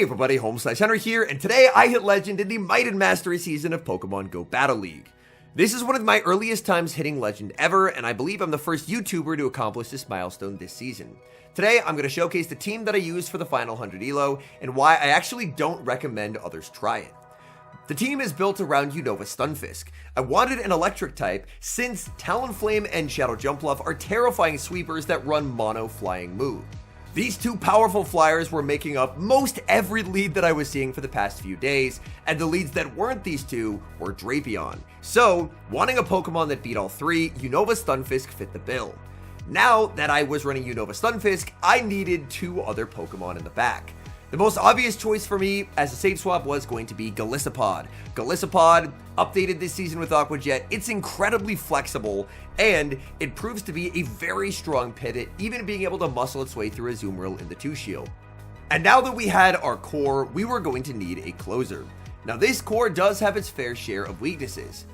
Hey everybody, HomeSliceHenry here, and today I hit Legend in the Might and Mastery season of Pokémon GO Battle League. This is one of my earliest times hitting Legend ever, and I believe I'm the first YouTuber to accomplish this milestone this season. Today, I'm going to showcase the team that I used for the final 100 ELO, and why I actually don't recommend others try it. The team is built around Unova Stunfisk. I wanted an electric type, since Talonflame and Shadow Jumpluff are terrifying sweepers that run mono flying move. These two powerful flyers were making up most every lead that I was seeing for the past few days, and the leads that weren't these two were Drapion. So, wanting a Pokemon that beat all three, Unova Stunfisk fit the bill. Now that I was running Unova Stunfisk, I needed two other Pokemon in the back. The most obvious choice for me as a safe swap was going to be Golisopod. Golisopod, updated this season with Aqua Jet, it's incredibly flexible, and it proves to be a very strong pivot, even being able to muscle its way through a Azumarill in the 2-shield. And now that we had our core, we were going to need a closer. Now this core does have its fair share of weaknesses.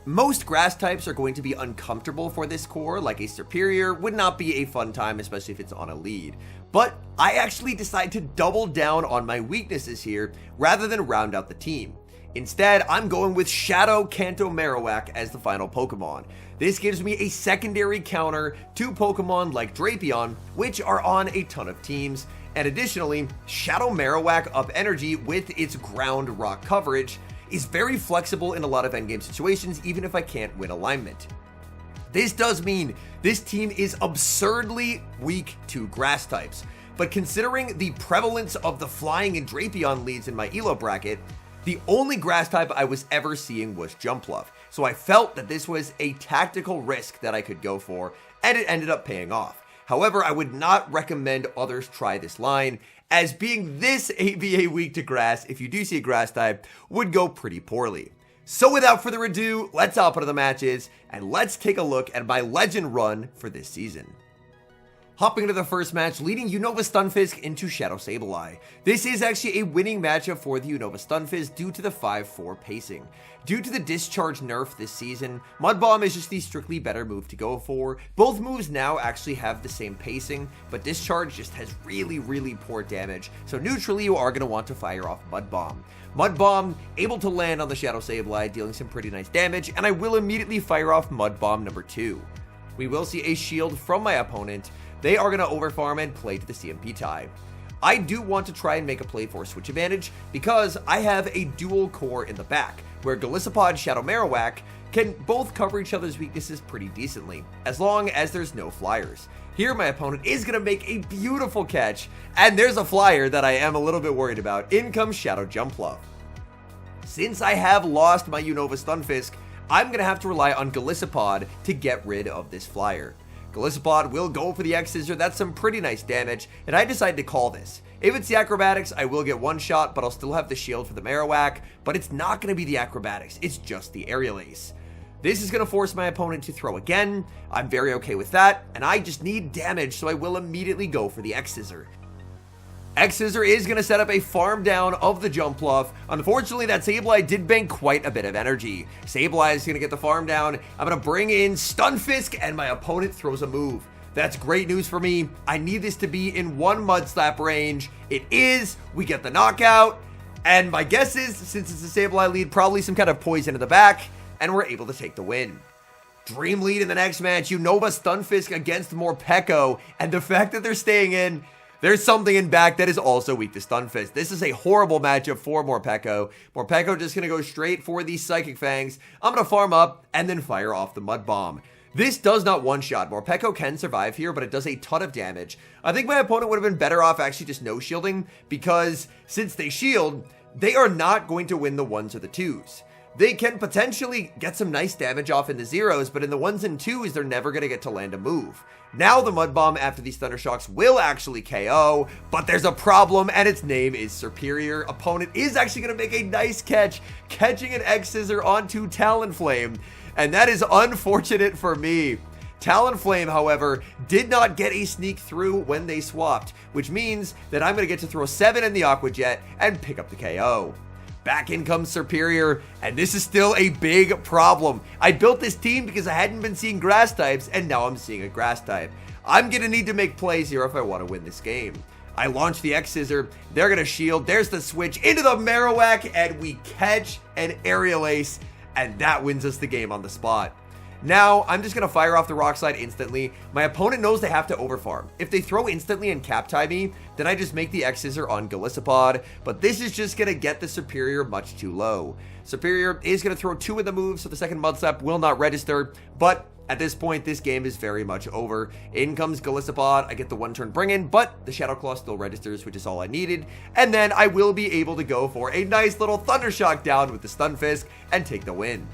Most grass types are going to be uncomfortable for this core, like a Superior would not be a fun time, especially if it's on a lead. But I actually decided to double down on my weaknesses here, rather than round out the team. Instead, I'm going with Shadow Kanto Marowak as the final Pokemon. This gives me a secondary counter to Pokemon like Drapion, which are on a ton of teams, and additionally, Shadow Marowak up energy with its ground rock coverage is very flexible in a lot of endgame situations, even if I can't win alignment. This does mean this team is absurdly weak to grass types, but considering the prevalence of the flying and Drapion leads in my ELO bracket, the only grass type I was ever seeing was Jumpluff, so I felt that this was a tactical risk that I could go for, and it ended up paying off. However, I would not recommend others try this line, as being this ABA weak to grass, if you do see a grass type, would go pretty poorly. So without further ado, let's hop into the matches, and let's take a look at my Legend run for this season. Hopping into the first match, leading Unova Stunfisk into Shadow Sableye. This is actually a winning matchup for the Unova Stunfisk due to the 5-4 pacing. Due to the Discharge nerf this season, Mud Bomb is just the strictly better move to go for. Both moves now actually have the same pacing, but Discharge just has really poor damage, so neutrally you are going to want to fire off Mud Bomb. Mud Bomb able to land on the Shadow Sableye, dealing some pretty nice damage, and I will immediately fire off Mud Bomb number 2. We will see a shield from my opponent. They are going to overfarm and play to the CMP tie. I do want to try and make a play for switch advantage because I have a dual core in the back, where Golisopod Shadow Marowak can both cover each other's weaknesses pretty decently, as long as there's no flyers. Here my opponent is going to make a beautiful catch, and there's a flyer that I am a little bit worried about. In comes Shadow Jumpluff. Since I have lost my Unova Stunfisk, I'm going to have to rely on Golisopod to get rid of this flyer. Golisopod will go for the X-Scissor, that's some pretty nice damage, and I decided to call this. If it's the Acrobatics, I will get one shot, but I'll still have the shield for the Marowak, but it's not going to be the Acrobatics, it's just the Aerial Ace. This is going to force my opponent to throw again. I'm very okay with that, and I just need damage, so I will immediately go for the X-Scissor. X-Scissor is going to set up a farm down of the Jumpluff. Unfortunately, that Sableye did bank quite a bit of energy. Sableye is going to get the farm down. I'm going to bring in Stunfisk, and my opponent throws a move. That's great news for me. I need this to be in one Mud Slap range. It is. We get the knockout. And my guess is, since it's a Sableye lead, probably some kind of poison in the back, and we're able to take the win. Dream lead in the next match, Unova Stunfisk against Morpeko, and the fact that they're staying in, there's something in back that is also weak to Stunfisk. This is a horrible matchup for Morpeko. Morpeko just going to go straight for the Psychic Fangs. I'm going to farm up and then fire off the Mud Bomb. This does not one-shot. Morpeko can survive here, but it does a ton of damage. I think my opponent would have been better off actually just no-shielding, because since they shield, they are not going to win the 1s or the 2s. They can potentially get some nice damage off in the 0s, but in the 1s and 2s, they're never going to get to land a move. Now the Mud Bomb after these Thunder Shocks will actually KO, but there's a problem, and its name is Superior. Opponent is actually going to make a nice catch, catching an X-Scissor onto Talonflame, and that is unfortunate for me. Talonflame, however, did not get a sneak through when they swapped, which means that I'm going to get to throw 7 in the Aqua Jet and pick up the KO. Back in comes Superior, and this is still a big problem. I built this team because I hadn't been seeing grass types, and now I'm seeing a grass type. I'm going to need to make plays here if I want to win this game. I launch the X-Scissor. They're going to shield. There's the switch into the Marowak, and we catch an Aerial Ace, and that wins us the game on the spot. Now, I'm just going to fire off the Rock Slide instantly. My opponent knows they have to overfarm. If they throw instantly and cap tie me, then I just make the X-Scissor on Golisopod, but this is just going to get the Superior much too low. Superior is going to throw 2 in the move, so the second Mud Slap will not register, but at this point, this game is very much over. In comes Golisopod, I get the 1-turn bring in, but the Shadow Claw still registers, which is all I needed, and then I will be able to go for a nice little Thundershock down with the Stunfisk and take the win.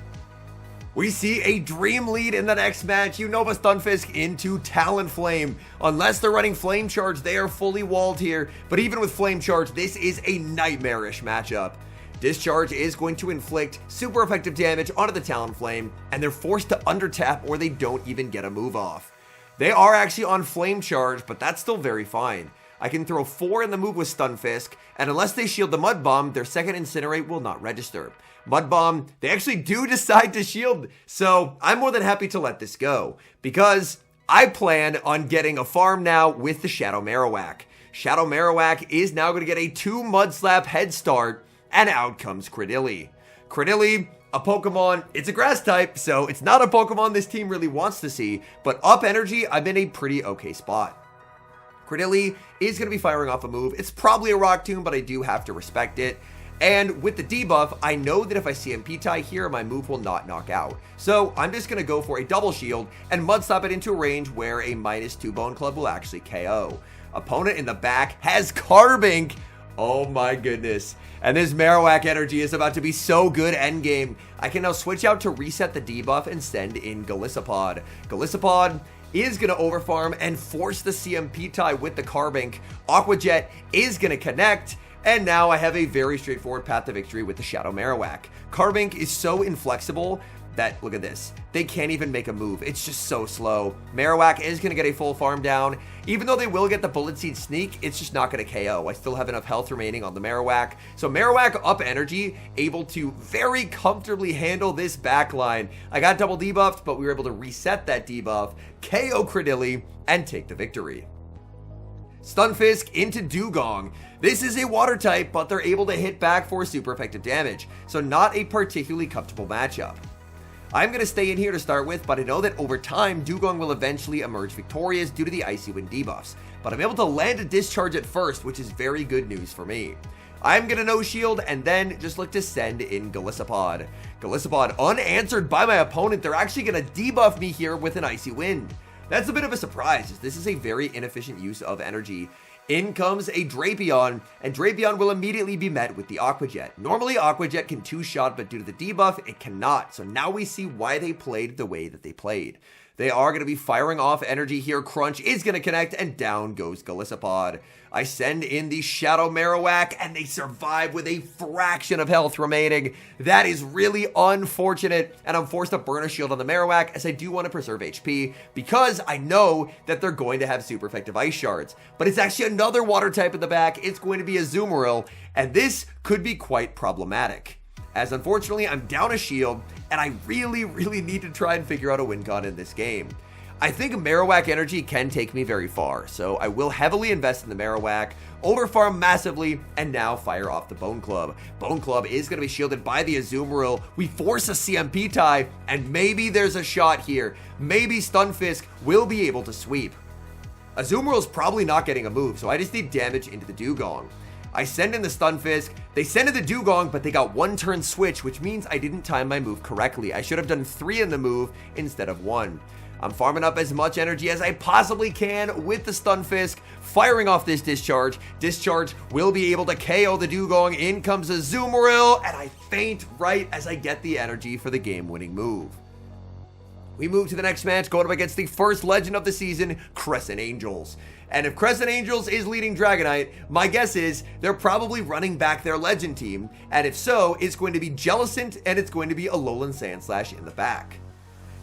We see a dream lead in the next match. Unova Stunfisk into Talonflame. Unless they're running Flame Charge, they are fully walled here. But even with Flame Charge, this is a nightmarish matchup. Discharge is going to inflict super effective damage onto the Talonflame, and they're forced to undertap or they don't even get a move off. They are actually on Flame Charge, but that's still very fine. I can throw 4 in the move with Stunfisk, and unless they shield the Mud Bomb, their second Incinerate will not register. Mud Bomb, they actually do decide to shield, so I'm more than happy to let this go, because I plan on getting a farm now with the Shadow Marowak. Shadow Marowak is now going to get a 2 Mud Slap head start, and out comes Credilli. Credilli, a Pokemon, it's a grass type, so it's not a Pokemon this team really wants to see, but up energy, I'm in a pretty okay spot. Credilli is going to be firing off a move. It's probably a Rock Tomb, but I do have to respect it. And with the debuff, I know that if I CMP tie here, my move will not knock out. So I'm just going to go for a double shield and Mud Slap it into a range where a -2 Bone Club will actually KO. Opponent in the back has Carbink. Oh my goodness. And this Marowak energy is about to be so good endgame. I can now switch out to reset the debuff and send in Golisopod. Golisopod is going to overfarm and force the CMP tie with the Carbink. Aqua Jet is going to connect. And now I have a very straightforward path to victory with the Shadow Marowak. Carbink is so inflexible that, look at this, they can't even make a move. It's just so slow. Marowak is going to get a full farm down. Even though they will get the Bullet Seed Sneak, it's just not going to KO. I still have enough health remaining on the Marowak. So Marowak up energy, able to very comfortably handle this backline. I got double debuffed, but we were able to reset that debuff, KO Credilli, and take the victory. Stunfisk into Dugong. This is a water type, but they're able to hit back for super effective damage, so not a particularly comfortable matchup. I'm going to stay in here to start with, but I know that over time, Dugong will eventually emerge victorious due to the Icy Wind debuffs, but I'm able to land a Discharge at first, which is very good news for me. I'm going to no shield and then just look to send in Golisopod. Golisopod unanswered by my opponent. They're actually going to debuff me here with an Icy Wind. That's a bit of a surprise, as this is a very inefficient use of energy. In comes a Drapion, and Drapion will immediately be met with the Aqua Jet. Normally, Aqua Jet can 2-shot, but due to the debuff, it cannot. So now we see why they played the way that they played. They are going to be firing off energy here. Crunch is going to connect, and down goes Golisopod. I send in the Shadow Marowak, and they survive with a fraction of health remaining. That is really unfortunate, and I'm forced to burn a shield on the Marowak, as I do want to preserve HP, because I know that they're going to have super effective Ice Shards. But it's actually another water type in the back. It's going to be a Azumarill, and this could be quite problematic, as unfortunately I'm down a shield, and I really need to try and figure out a win con in this game. I think Marowak energy can take me very far, so I will heavily invest in the Marowak, overfarm massively, and now fire off the Bone Club. Bone Club is going to be shielded by the Azumarill. We force a CMP tie, and maybe there's a shot here. Maybe Stunfisk will be able to sweep. Azumarill's probably not getting a move, so I just need damage into the Dugong. I send in the Stunfisk, they send in the Dugong, but they got 1-turn switch, which means I didn't time my move correctly. I should have done 3 in the move instead of 1. I'm farming up as much energy as I possibly can with the Stunfisk, firing off this Discharge. Discharge will be able to KO the Dugong. In comes Azumarill, and I faint right as I get the energy for the game-winning move. We move to the next match, going up against the first legend of the season, Crescent Angels. And if Crescent Angels is leading Dragonite, my guess is they're probably running back their legend team. And if so, it's going to be Jellicent and it's going to be Alolan Sandslash in the back.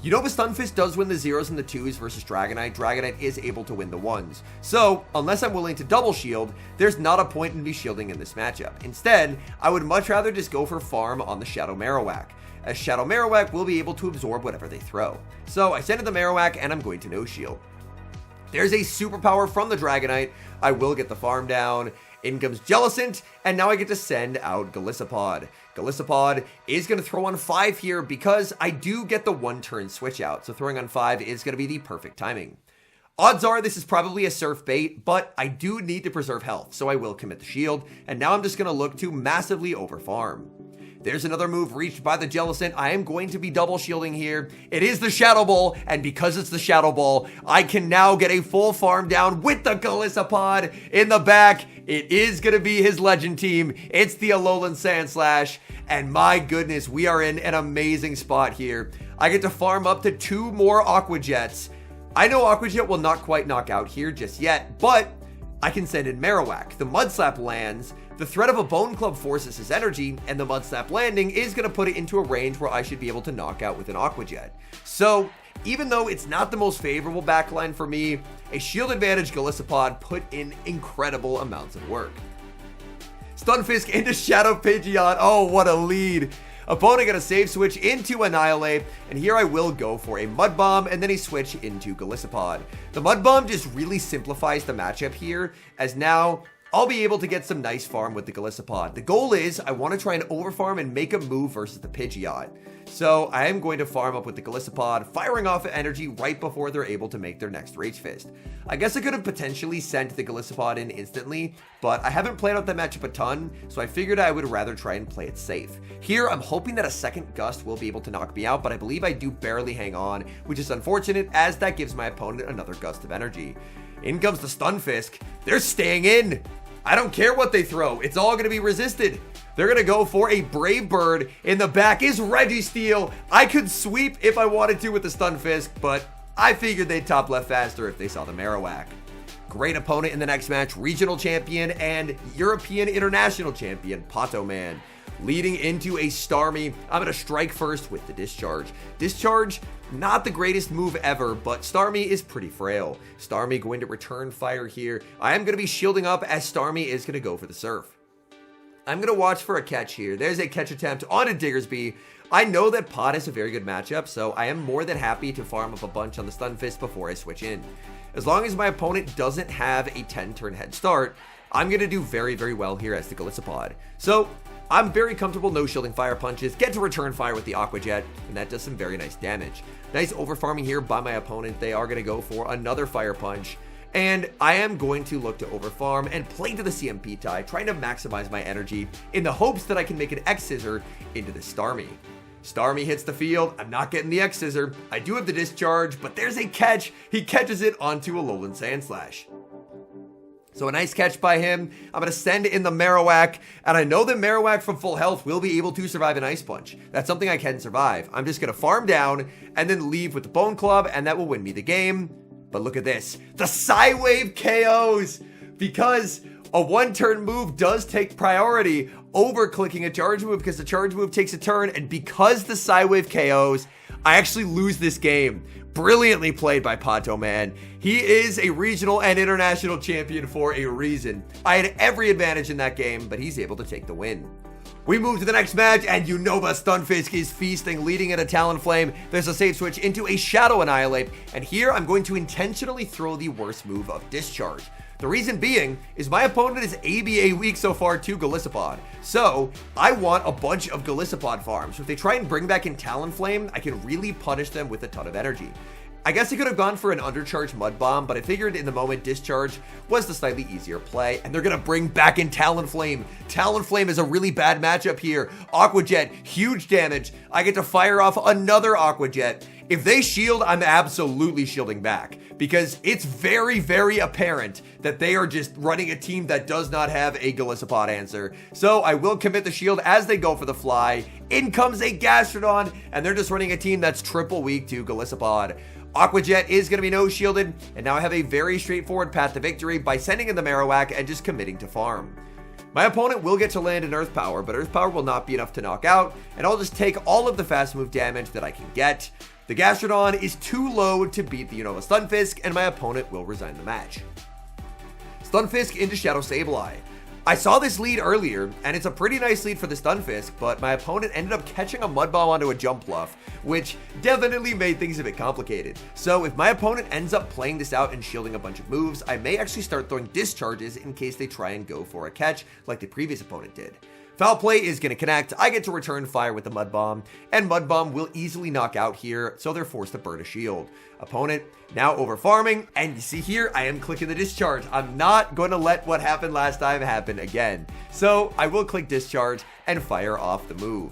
You know, if Stunfisk does win the 0s and the 2s versus Dragonite, Dragonite is able to win the 1s. So, unless I'm willing to double shield, there's not a point in me shielding in this matchup. Instead, I would much rather just go for farm on the Shadow Marowak, as Shadow Marowak will be able to absorb whatever they throw. So I send in the Marowak and I'm going to no shield. There's a superpower from the Dragonite. I will get the farm down. In comes Jellicent, and now I get to send out Golisopod. Golisopod is going to throw on 5 here because I do get the 1-turn switch out, so throwing on 5 is going to be the perfect timing. Odds are this is probably a surf bait, but I do need to preserve health, so I will commit the shield, and now I'm just going to look to massively overfarm. There's another move reached by the Jellicent. I am going to be double shielding here. It is the Shadow Ball, and because it's the Shadow Ball, I can now get a full farm down with the Golisopod in the back. It is going to be his legend team. It's the Alolan Sandslash, and my goodness, we are in an amazing spot here. I get to farm up to 2 more Aqua Jets. I know Aqua Jet will not quite knock out here just yet, but I can send in Marowak. The Mud Slap lands. The threat of a Bone Club forces his energy, and the Mud Slap landing is going to put it into a range where I should be able to knock out with an Aqua Jet. So, even though it's not the most favorable backline for me, a shield advantage Golisopod put in incredible amounts of work. Stunfisk into Shadow Pidgeot. Oh, what a lead. Opponent got a save switch into Annihilate, and here I will go for a Mud Bomb and then a switch into Golisopod. The Mud Bomb just really simplifies the matchup here, as now I'll be able to get some nice farm with the Golisopod. The goal is I want to try and overfarm and make a move versus the Pidgeot. So I am going to farm up with the Golisopod, firing off energy right before they're able to make their next Rage Fist. I guess I could have potentially sent the Golisopod in instantly, but I haven't played out that matchup a ton, so I figured I would rather try and play it safe. Here, I'm hoping that a second Gust will be able to knock me out, but I believe I do barely hang on, which is unfortunate as that gives my opponent another Gust of energy. In comes the Stunfisk. They're staying in. I don't care what they throw. It's all going to be resisted. They're going to go for a Brave Bird. In the back is Registeel. I could sweep if I wanted to with the Stunfisk, but I figured they'd top left faster if they saw the Marowak. Great opponent in the next match, regional champion and European international champion, Pato Man. Leading into a Starmie, I'm going to strike first with the Discharge. Discharge, not the greatest move ever, but Starmie is pretty frail. Starmie going to return fire here. I am going to be shielding up as Starmie is going to go for the Surf. I'm going to watch for a catch here. There's a catch attempt on a Diggersby. I know that Pot is a very good matchup, so I am more than happy to farm up a bunch on the Stunfisk before I switch in. As long as my opponent doesn't have a 10-turn head start, I'm going to do very, very well here as the Golisopod. So I'm very comfortable no-shielding Fire Punches, get to return fire with the Aqua Jet, and that does some very nice damage. Nice overfarming here by my opponent. They are going to go for another Fire Punch, and I am going to look to overfarm and play to the CMP tie, trying to maximize my energy in the hopes that I can make an X-Scissor into the Starmie. Starmie hits the field. I'm not getting the X-Scissor. I do have the Discharge, but there's a catch. He catches it onto a Alolan Sandslash. So a nice catch by him. I'm going to send in the Marowak, and I know that Marowak from full health will be able to survive an Ice Punch. That's something I can survive. I'm just going to farm down and then leave with the Bone Club, and that will win me the game. But look at this. The Psywave KOs! Because a one-turn move does take priority over clicking a charge move because the charge move takes a turn, and because the Psywave KOs, I actually lose this game. Brilliantly played by Pato Man. He is a regional and international champion for a reason. I had every advantage in that game, but he's able to take the win. We move to the next match, and Unova Stunfisk is feasting, leading in a Talonflame. There's a save switch into a Shadow Annihilate, and here I'm going to intentionally throw the worst move of Discharge. The reason being is my opponent is ABA weak so far to Golisopod. So I want a bunch of Golisopod farms. So if they try and bring back in Talonflame, I can really punish them with a ton of energy. I guess I could have gone for an undercharged Mud Bomb, but I figured in the moment Discharge was the slightly easier play, and they're going to bring back in Talonflame. Talonflame is a really bad matchup here. Aqua Jet, huge damage. I get to fire off another Aqua Jet. If they shield, I'm absolutely shielding back because it's very, very apparent that they are just running a team that does not have a Golisopod answer. So I will commit the shield as they go for the fly. In comes a Gastrodon, and they're just running a team that's triple weak to Golisopod. Aqua Jet is going to be no-shielded, and now I have a very straightforward path to victory by sending in the Marowak and just committing to farm. My opponent will get to land an Earth Power, but Earth Power will not be enough to knock out, and I'll just take all of the fast move damage that I can get. The Gastrodon is too low to beat the Unova Stunfisk, and my opponent will resign the match. Stunfisk into Shadow Sableye. I saw this lead earlier, and it's a pretty nice lead for the Stunfisk, but my opponent ended up catching a Mud Bomb onto a Jump Bluff, which definitely made things a bit complicated. So if my opponent ends up playing this out and shielding a bunch of moves, I may actually start throwing discharges in case they try and go for a catch like the previous opponent did. Foul play is going to connect, I get to return fire with the Mud Bomb, and Mud Bomb will easily knock out here, so they're forced to burn a shield. Opponent now over farming, and you see here, I am clicking the discharge. I'm not going to let what happened last time happen again. So I will click discharge and fire off the move.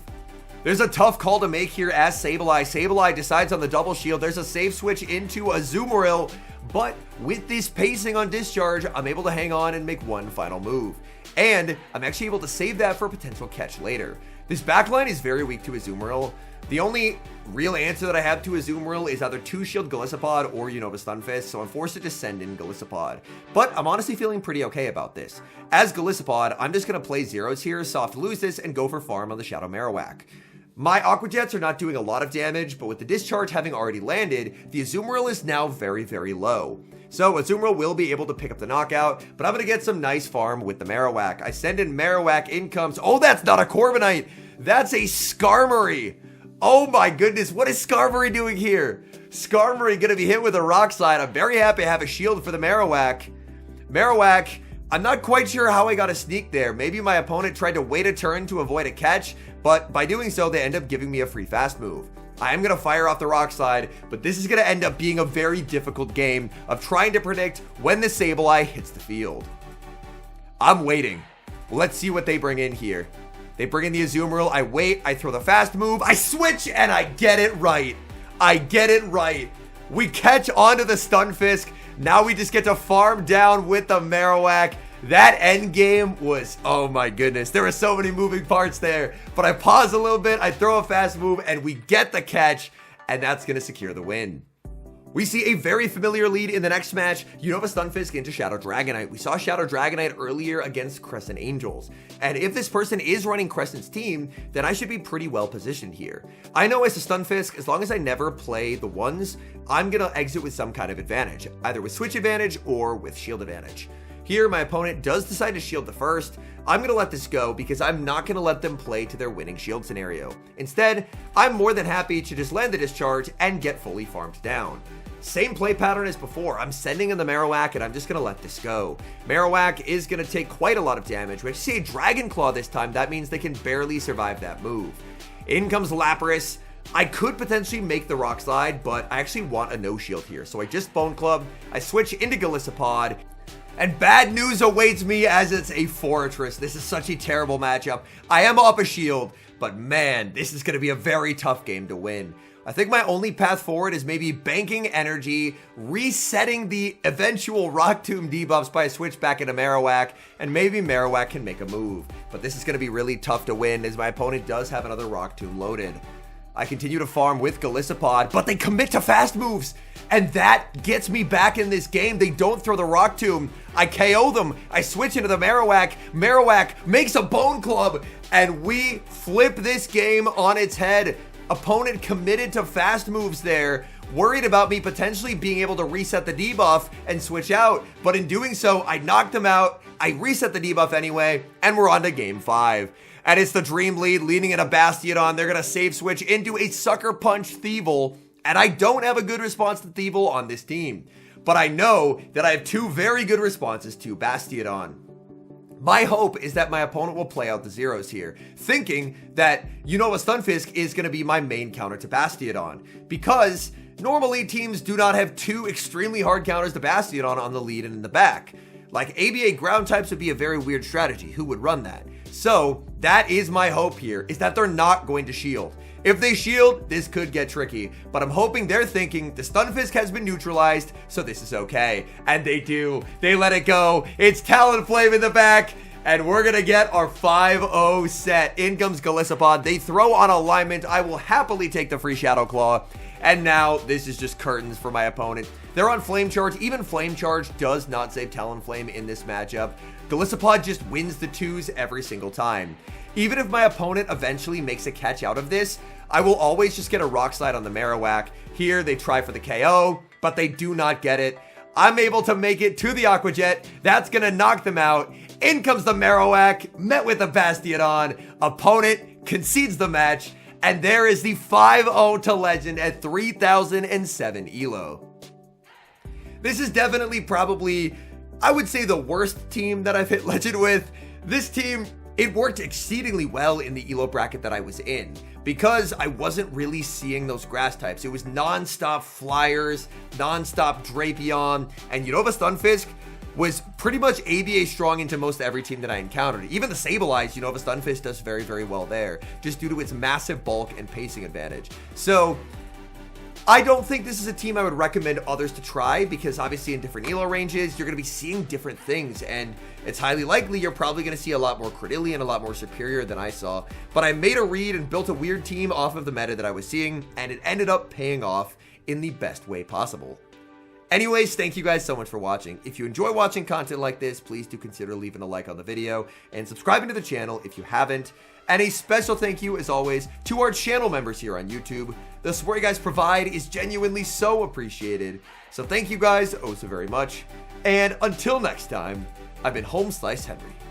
There's a tough call to make here as Sableye. Sableye decides on the double shield. There's a save switch into Azumarill, but with this pacing on discharge, I'm able to hang on and make one final move. And I'm actually able to save that for a potential catch later. This backline is very weak to Azumarill. The only real answer that I have to Azumarill is either 2-shield Golisopod or Unova Stunfisk, so I'm forced to just send in Golisopod. But I'm honestly feeling pretty okay about this. As Golisopod, I'm just going to play zeros here, soft lose this, and go for farm on the Shadow Marowak. My Aqua Jets are not doing a lot of damage, but with the discharge having already landed, the Azumarill is now very, very low. So Azumarill will be able to pick up the knockout, but I'm going to get some nice farm with the Marowak. I send in Marowak, in comes, oh, that's not a Corviknight, that's a Skarmory. Oh my goodness, what is Skarmory doing here? Skarmory going to be hit with a Rock Slide. I'm very happy I have a shield for the Marowak. Marowak, I'm not quite sure how I got a sneak there. Maybe my opponent tried to wait a turn to avoid a catch, but by doing so, they end up giving me a free fast move. I am going to fire off the Rock Slide, but this is going to end up being a very difficult game of trying to predict when the Sableye hits the field. I'm waiting. Let's see what they bring in here. They bring in the Azumarill. I wait. I throw the fast move. I switch, and I get it right. I get it right. We catch onto the Stunfisk. Now we just get to farm down with the Marowak. That end game was, oh my goodness, there were so many moving parts there, but I pause a little bit, I throw a fast move, and we get the catch, and that's going to secure the win. We see a very familiar lead in the next match, Unova Stunfisk into Shadow Dragonite. We saw Shadow Dragonite earlier against Crescent Angels, and if this person is running Crescent's team, then I should be pretty well positioned here. I know as a Stunfisk, as long as I never play the ones, I'm going to exit with some kind of advantage, either with switch advantage or with shield advantage. Here, my opponent does decide to shield the first. I'm going to let this go because I'm not going to let them play to their winning shield scenario. Instead, I'm more than happy to just land the discharge and get fully farmed down. Same play pattern as before. I'm sending in the Marowak and I'm just going to let this go. Marowak is going to take quite a lot of damage. When I see a Dragon Claw this time, that means they can barely survive that move. In comes Lapras. I could potentially make the Rock Slide, but I actually want a no shield here. So I just Bone Club. I switch into Golisopod. And bad news awaits me as it's a Fortress. This is such a terrible matchup. I am up a shield, but man, this is going to be a very tough game to win. I think my only path forward is maybe banking energy, resetting the eventual Rock Tomb debuffs by a switch back into Marowak, and maybe Marowak can make a move. But this is going to be really tough to win as my opponent does have another Rock Tomb loaded. I continue to farm with Golisopod, but they commit to fast moves, and that gets me back in this game. They don't throw the Rock Tomb. I KO them. I switch into the Marowak. Marowak makes a Bone Club, and we flip this game on its head. Opponent committed to fast moves there, worried about me potentially being able to reset the debuff and switch out, but in doing so, I knocked them out. I reset the debuff anyway, and we're on to game 5. And it's the Dream Lead leading in a Bastiodon. They're going to save switch into a Sucker Punch Thievul. And I don't have a good response to Thievul on this team. But I know that I have two very good responses to Bastiodon. My hope is that my opponent will play out the zeros here, thinking that Unova Stunfisk is going to be my main counter to Bastiodon. Because normally teams do not have two extremely hard counters to Bastiodon on the lead and in the back. Like ABA ground types would be a very weird strategy. Who would run that? So that is my hope here, is that they're not going to shield. If they shield, this could get tricky, but I'm hoping they're thinking the Stunfisk has been neutralized, so this is okay. And they do. They let it go. It's Talonflame in the back, and we're going to get our 5-0 set. In comes Golisopod. They throw on alignment. I will happily take the free Shadow Claw. And now this is just curtains for my opponent. They're on Flame Charge. Even Flame Charge does not save Talonflame in this matchup. Golisopod just wins the twos every single time. Even if my opponent eventually makes a catch out of this, I will always just get a Rock Slide on the Marowak. Here they try for the KO, but they do not get it. I'm able to make it to the Aqua Jet. That's going to knock them out. In comes the Marowak, met with the Bastiodon, opponent concedes the match, and there is the 5-0 to Legend at 3007 elo. This is definitely probably, I would say, the worst team that I've hit Legend with. This team, it worked exceedingly well in the elo bracket that I was in because I wasn't really seeing those grass types. It was non-stop Flyers, non-stop Drapion, and Unova Stunfisk was pretty much ABA strong into most every team that I encountered. Even the Sableye, Unova Stunfisk does very, very well there, just due to its massive bulk and pacing advantage. So I don't think this is a team I would recommend others to try because obviously in different elo ranges, you're going to be seeing different things, and it's highly likely you're probably going to see a lot more Credillion, a lot more Superior than I saw. But I made a read and built a weird team off of the meta that I was seeing, and it ended up paying off in the best way possible. Anyways, thank you guys so much for watching. If you enjoy watching content like this, please do consider leaving a like on the video and subscribing to the channel if you haven't. And a special thank you, as always, to our channel members here on YouTube. The support you guys provide is genuinely so appreciated. So thank you guys oh so very much. And until next time, I've been HomeSliceHenry.